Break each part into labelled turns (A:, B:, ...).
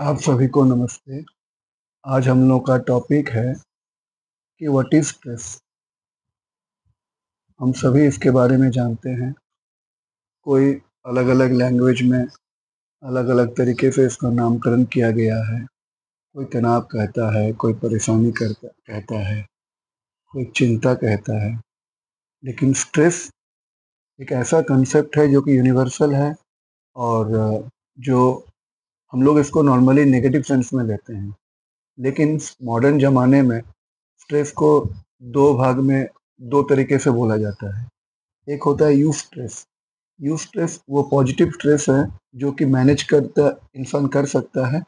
A: आप सभी को नमस्ते। आज हम लोग का टॉपिक है कि व्हाट इज़ स्ट्रेस। हम सभी इसके बारे में जानते हैं। कोई अलग-अलग लैंग्वेज में अलग-अलग तरीके से इसका नामकरण किया गया है। कोई तनाव कहता है, कोई परेशानी करता कहता है, कोई चिंता कहता है। लेकिन स्ट्रेस एक ऐसा कांसेप्ट है जो कि यूनिवर्सल है और जो हम लोग इसको नॉर्मली नेगेटिव सेंस में लेते हैं। लेकिन मॉडर्न ज़माने में स्ट्रेस को 2 भाग में 2 तरीके से बोला जाता है। एक होता है यू स्ट्रेस। यू स्ट्रेस वो पॉजिटिव स्ट्रेस है जो कि मैनेज करता इंसान कर सकता है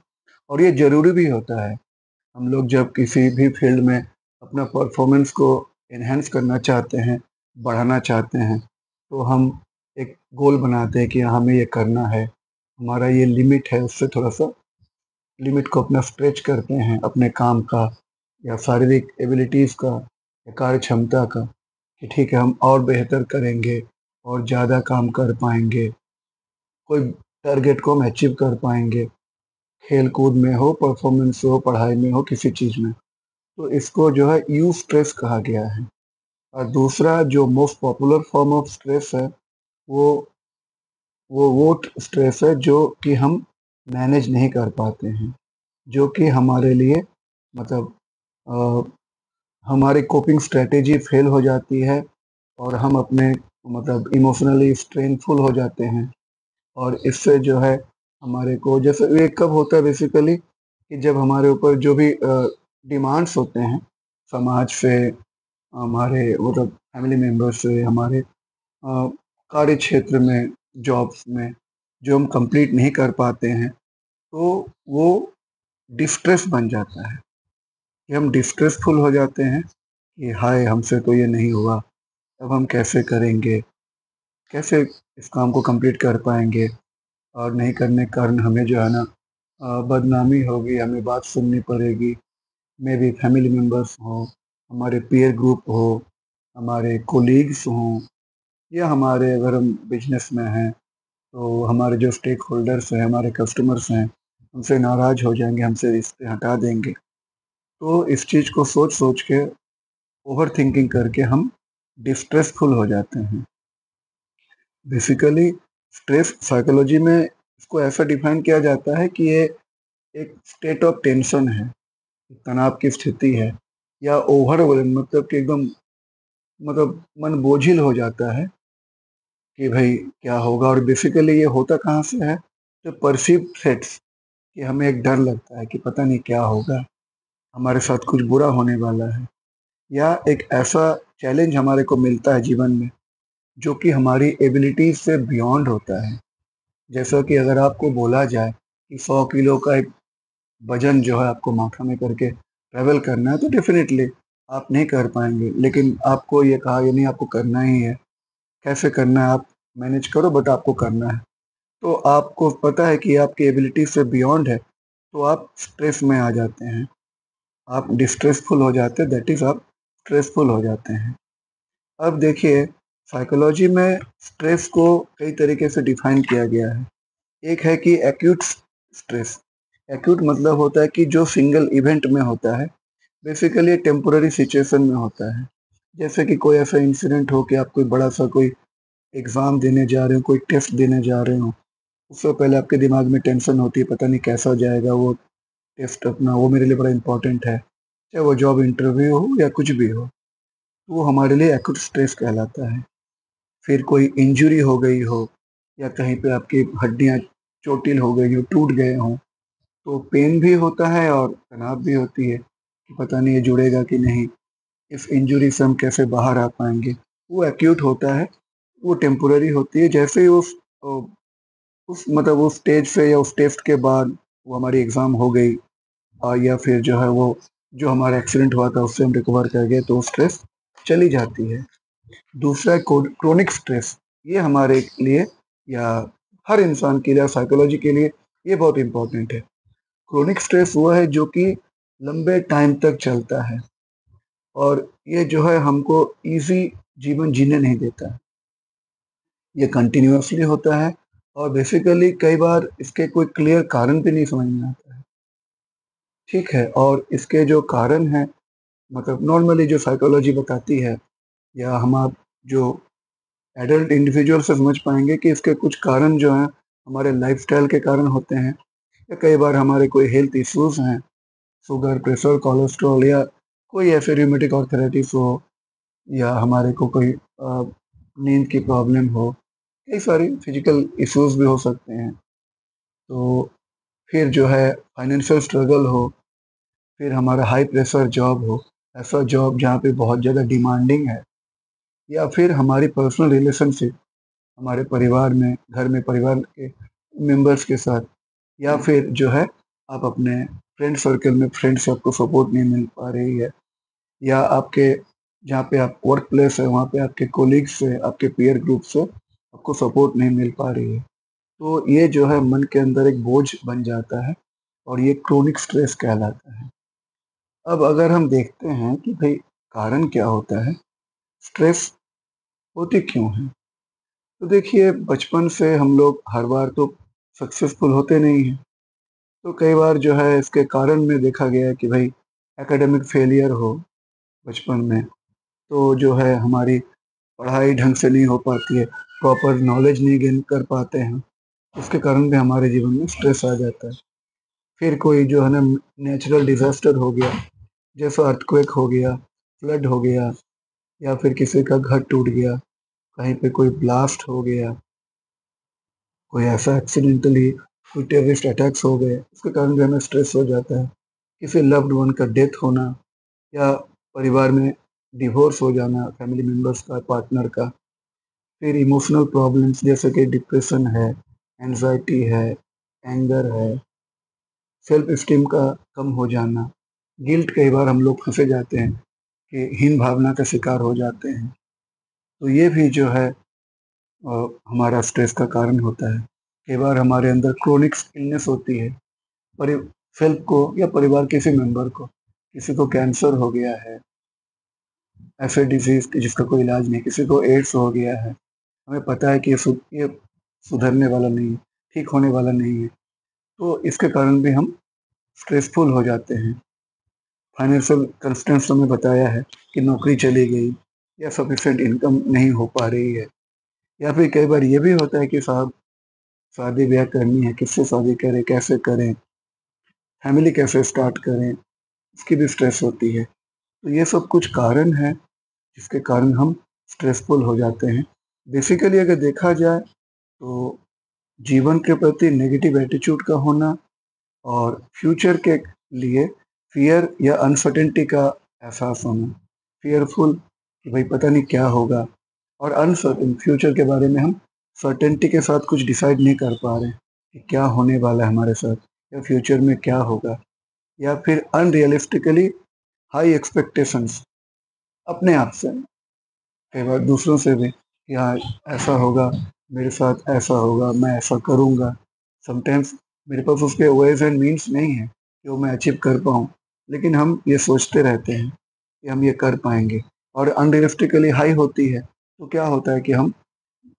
A: और ये ज़रूरी भी होता है। हम लोग जब किसी भी फ़ील्ड में अपना परफ़ॉर्मेंस को एनहांस करना चाहते हैं, बढ़ाना चाहते हैं, तो हम एक गोल बनाते हैं कि हमें ये करना है। हमारा ये लिमिट है, उससे थोड़ा-सा लिमिट को अपना स्ट्रेच करते हैं अपने काम का या शारीरिक एबिलिटीज़ का या कार्य क्षमता का, कि ठीक है हम और बेहतर करेंगे और ज़्यादा काम कर पाएँगे, कोई टारगेट को हम अचीव कर पाएँगे, खेल-कूद में हो, परफ़ॉर्मेंस हो, पढ़ाई में हो, किसी चीज़ में। तो इसको जो है यू स्ट्रेस कहा गया है। और दूसरा जो most popular form of stress है, वो वो स्ट्रेस है जो कि हम मैनेज नहीं कर पाते हैं, जो कि हमारे लिए मतलब अ, हमारी कोपिंग स्ट्रैटेजी फेल हो जाती है और हम अपने मतलब इमोशनली स्ट्रेनफुल हो जाते हैं और इससे जो है हमारे को जैसे ये कब होता है बेसिकली कि जब हमारे ऊपर जो भी डिमांड्स होते हैं समाज से, हमारे मतलब फैमिली मेंबर से, हमारे कार्य क्षेत्र में, जॉब्स में जो हम कंप्लीट नहीं कर पाते हैं, तो वो डिस्ट्रेस बन जाता है कि हम डिस्ट्रेसफुल हो जाते हैं कि हाय! हमसे तो ये नहीं हुआ, अब हम कैसे करेंगे? कैसे इस काम को कंप्लीट कर पाएँगे? और नहीं करने के कारण हमें जो है ना बदनामी होगी, हमें बात सुननी पड़ेगी। मेबी फैमिली मेंबर्स हों, हमारे पीयर ग्रुप हो, हमारे कोलीग्स हों या हमारे अगर हम बिज़नेस में हैं, तो हमारे जो स्टेक होल्डर्स हैं, हमारे कस्टमर्स हैं, हमसे नाराज़ हो जाएँगे, हमसे रिश्ते हटा देंगे। तो इस चीज़ को सोच-सोच के ओवरथिंकिंग करके हम डिस्ट्रेसफुल हो जाते हैं। बेसिकली स्ट्रेस साइकोलॉजी में इसको ऐसा डिफाइन किया जाता है कि ये एक स्टेट ऑफ टेंशन है, तनाव की स्थिति है या ओवरवेल्म मतलब कि एकदम मतलब मन बोझिल हो जाता है कि भई क्या होगा और बेसिकली ये होता कहाँ से है? जो परसीव्ड थ्रेट्स कि हमें एक डर लगता है कि पता नहीं क्या होगा, हमारे साथ कुछ बुरा होने वाला है या एक ऐसा चैलेंज हमारे को मिलता है जीवन में जो कि हमारी एबिलिटीज़ से बियॉन्ड होता है। जैसा कि अगर आपको बोला जाए कि 100 किलो का एक वज़न जो है आपको माथा में करके ट्रैवल करना है, तो डेफ़िनेटली आप नहीं कर पाएँगे। लेकिन आपको ये कहा गया नहीं आपको करना ही है। कैसे करना है आप मैनेज करो बट आपको करना है। तो आपको पता है कि आपकी एबिलिटी से बियॉन्ड है, तो आप स्ट्रेस में आ जाते हैं। आप डिस्ट्रेसफुल हो जाते हैं दैट इज़ आप स्ट्रेसफुल हो जाते हैं। अब देखिए साइकोलॉजी में स्ट्रेस को कई तरीके से डिफ़ाइन किया गया है। एक है कि एक्यूट स्ट्रेस। एक्यूट मतलब होता है कि जो सिंगल इवेंट में होता है, बेसिकली टेम्परेरी सिचुएशन में होता है। जैसे कि कोई ऐसा इंसिडेंट हो कि आप कोई बड़ा-सा कोई एग्ज़ाम देने जा रहे हो, कोई टेस्ट देने जा रहे हो, उससे पहले आपके दिमाग में टेंशन होती है, पता नहीं कैसा जाएगा वो टेस्ट अपना, वो मेरे लिए बड़ा इम्पोर्टेंट है। चाहे वो जॉब इंटरव्यू हो या कुछ भी हो, तो वो हमारे लिए एक्यूट स्ट्रेस कहलाता है। फिर कोई इंजरी हो गई हो या कहीं पे आपकी हड्डियाँ चोटिल हो गई हो, टूट गए हों, तो पेन भी होता है और तनाव भी होती है कि पता नहीं ये जुड़ेगा कि नहीं, इस इंजरी से हम कैसे बाहर आ पाएँगे। वो एक्यूट होता है, वो टेम्परेरी होती है, जैसे ही उस मतलब उस स्टेज से या उस टेस्ट के बाद वो हमारी एग्ज़ाम हो गई या फिर जो है वो जो हमारा एक्सीडेंट हुआ था उससे हम रिकवर कर गए तो स्ट्रेस चली जाती है। दूसरा है क्रोनिक स्ट्रेस, ये हमारे लिए या हर इंसान के लिए साइकोलॉजी के लिए ये बहुत इम्पोर्टेंट है। क्रोनिक स्ट्रेस वो है जो कि लंबे टाइम तक चलता है और ये जो है हमको ईज़ी जीवन जीने नहीं देता है। ये कंटिन्यूअसली होता है और बेसिकली कई बार इसके कोई क्लियर कारण भी नहीं समझ में आता है। ठीक है, और इसके जो कारण हैं, मतलब नॉर्मली जो साइकोलॉजी बताती है, या हम आप जो एडल्ट इंडिविजुअल से समझ पाएँगे कि इसके कुछ कारण जो हैं, हमारे लाइफ़स्टाइल के कारण होते हैं, या कई बार हमारे कोई हेल्थ इश्यूज़ हैं, शुगर, प्रेशर, कोलेस्ट्रॉल, या कोई ऐसे रूमेटिक आर्थराइटिस हो, या हमारे को कोई नींद की प्रॉब्लम हो, कई सारी फिज़िकल इश्यूज़ भी हो सकते हैं। तो फिर जो है फाइनेंशियल स्ट्रगल हो, फिर हमारा हाई प्रेशर जॉब हो, ऐसा जॉब जहाँ पे बहुत ज़्यादा डिमांडिंग है, या फिर हमारी पर्सनल रिलेशनशिप हमारे परिवार में, घर में परिवार के मेंबर्स के साथ, या फिर जो है आप अपने फ्रेंड सर्कल में फ्रेंड से आपको सपोर्ट नहीं मिल पा रही है, या आपके जहाँ पे आप वर्क प्लेस है वहाँ पे आपके कोलीग्स से, आपके पीयर ग्रुप से आपको सपोर्ट नहीं मिल पा रही है। तो ये जो है मन के अंदर एक बोझ बन जाता है, और ये क्रोनिक स्ट्रेस कहलाता है। अब अगर हम देखते हैं कि भई कारण क्या होता है, स्ट्रेस होती क्यों है? तो देखिए, बचपन से हम लोग हर बार तो सक्सेसफुल होते नहीं हैं। तो कई बार जो है इसके कारण में देखा गया है कि भई एकेडमिक फेलियर हो बचपन में, तो जो है हमारी पढ़ाई ढंग से नहीं हो पाती है, प्रॉपर नॉलेज नहीं गेन कर पाते हैं, उसके कारण भी हमारे जीवन में स्ट्रेस आ जाता है। फिर कोई जो है ना नेचुरल डिज़ास्टर हो गया, जैसे अर्थक्वेक हो गया, फ्लड हो गया, या फिर किसी का घर टूट गया, कहीं पे कोई ब्लास्ट हो गया, कोई ऐसा एक्सीडेंटली कोई टेररिस्ट अटैक्स हो गए, उसके कारण जो है ना स्ट्रेस हो जाता है। किसी लव्ड वन का डेथ होना, या परिवार में डिवोर्स हो जाना फैमिली मेंबर्स का, पार्टनर का। फिर इमोशनल प्रॉब्लम्स जैसे कि डिप्रेशन है, एंग्ज़ायटी है, एंगर है, सेल्फ एस्टीम का कम हो जाना, गिल्ट, कई बार हम लोग फँसे जाते हैं कि हीन भावना का शिकार हो जाते हैं। तो ये भी जो है हमारा स्ट्रेस का कारण होता है। कई बार हमारे अंदर क्रोनिक इलनेस होती है, परि सेल्फ को या परिवार किसी मेंबर को, किसी को कैंसर हो गया है, ऐसे डिज़ीज़ कि जिसका कोई इलाज नहीं, किसी को एड्स हो गया है। हमें पता है कि ये सुधरने वाला नहीं है, ठीक होने वाला नहीं है, तो इसके कारण भी हम स्ट्रेसफुल हो जाते हैं। फाइनेंशियल कंस्ट्रेंट्स हमें बताया है कि नौकरी चली गई, या सफिशिएंट इनकम नहीं हो पा रही है, या फिर कई बार ये भी होता है कि साहब शादी-ब्याह करनी है, किससे शादी करें, कैसे करें, फैमिली कैसे स्टार्ट करें, इसकी भी स्ट्रेस होती है। तो ये सब कुछ कारण हैं जिसके कारण हम स्ट्रेसफुल हो जाते हैं। बेसिकली अगर देखा जाए तो जीवन के प्रति नेगेटिव एटीट्यूड का होना, और फ्यूचर के लिए फ़ियर या अनसर्टेनिटी का एहसास होना। फ़ियरफुल कि भई पता नहीं क्या होगा, और अनसर्टेन फ्यूचर के बारे में हम सर्टेनिटी के साथ कुछ डिसाइड नहीं कर पा रहे हैं कि क्या होने वाला है हमारे साथ, या फ्यूचर में क्या होगा, या फिर अनरियलिस्टिकली हाई एक्सपेक्टेशंस अपने आप से, कई बार दूसरों से भी कि हाँ, ऐसा होगा, मेरे साथ ऐसा होगा, मैं ऐसा करूँगा। समटाइम्स मेरे पास उसके वेज़ एंड मीन्स नहीं है कि वो मैं अचीव कर पाऊँ, लेकिन हम ये सोचते रहते हैं कि हम ये कर पाएँगे, और अनरियलिस्टिकली हाई होती है, तो क्या होता है कि हम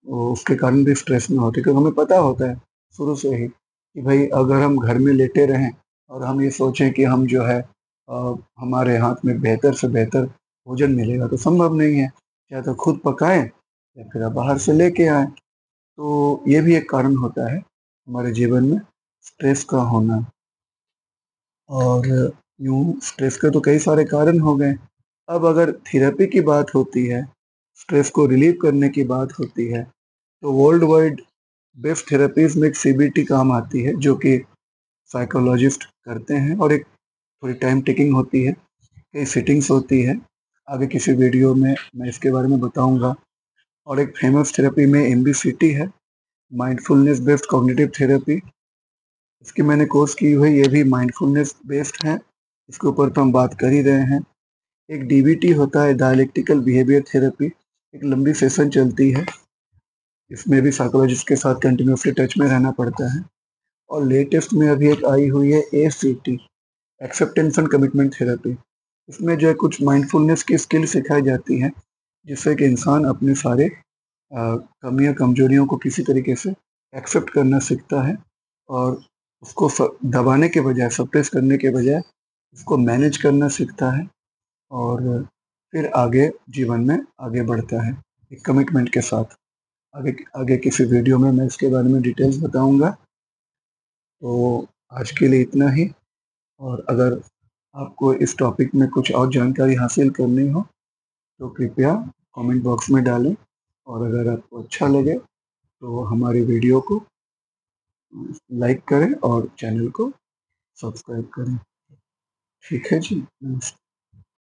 A: उसके कारण भी स्ट्रेस में होते हैं, क्योंकि हमें पता होता है शुरू से ही कि भई अगर हम घर में लेटे रहें और हम ये सोचें कि हम जो है हमारे हाथ में बेहतर से बेहतर भोजन मिलेगा, तो संभव नहीं है। या तो खुद पकाएँ, या फिर आप बाहर से लेके आएँ। तो ये भी एक कारण होता है हमारे जीवन में स्ट्रेस का होना। और यूँ स्ट्रेस के तो कई सारे कारण हो गए। अब अगर थेरेपी की बात होती है, स्ट्रेस को रिलीव करने की बात होती है, तो वर्ल्ड वाइड बेस्ट थेरेपीज़ में एक सीबीटी काम आती है, जो कि साइकोलॉजिस्ट करते हैं, और एक थोड़ी टाइम टेकिंग होती है, कई सिटिंग्स होती है। आगे किसी वीडियो में मैं इसके बारे में बताऊँगा। और एक फेमस थेरेपी में एमबीसीटी है, माइंडफुलनेस बेस्ड कॉग्निटिव थेरेपी। इसकी मैंने कोर्स की हुई है, ये भी माइंडफुलनेस बेस्ड है। इसके ऊपर तो हम बात कर ही रहे हैं। एक डीबीटी होता है, डायलेक्टिकल बिहेवियर थेरेपी, एक लंबी सेशन चलती है। इसमें भी साइकोलॉजिस्ट के साथ कंटिन्यूअसली टच में रहना पड़ता है। और लेटेस्ट में अभी एक आई हुई है ACT, acceptance and commitment therapy. इसमें जो है कुछ माइंडफुलनेस की स्किल सिखाई जाती हैं, जिससे कि इंसान अपने सारे कमियाँ कमजोरियों को किसी तरीके से एक्सेप्ट करना सीखता है, और उसको दबाने के बजाय, सप्रेस करने के बजाय इसको मैनेज करना सीखता है और फिर आगे जीवन में आगे बढ़ता है एक कमिटमेंट के साथ। आगे आगे किसी वीडियो में मैं इसके बारे में डिटेल्स बताऊँगा। तो आज के लिए इतना ही, और अगर आपको इस टॉपिक में कुछ और जानकारी हासिल करनी हो तो कृपया कमेंट बॉक्स में डालें, और अगर आपको अच्छा लगे तो हमारी वीडियो को लाइक करें और चैनल को सब्सक्राइब करें। ठीक है जी, नमस्ते।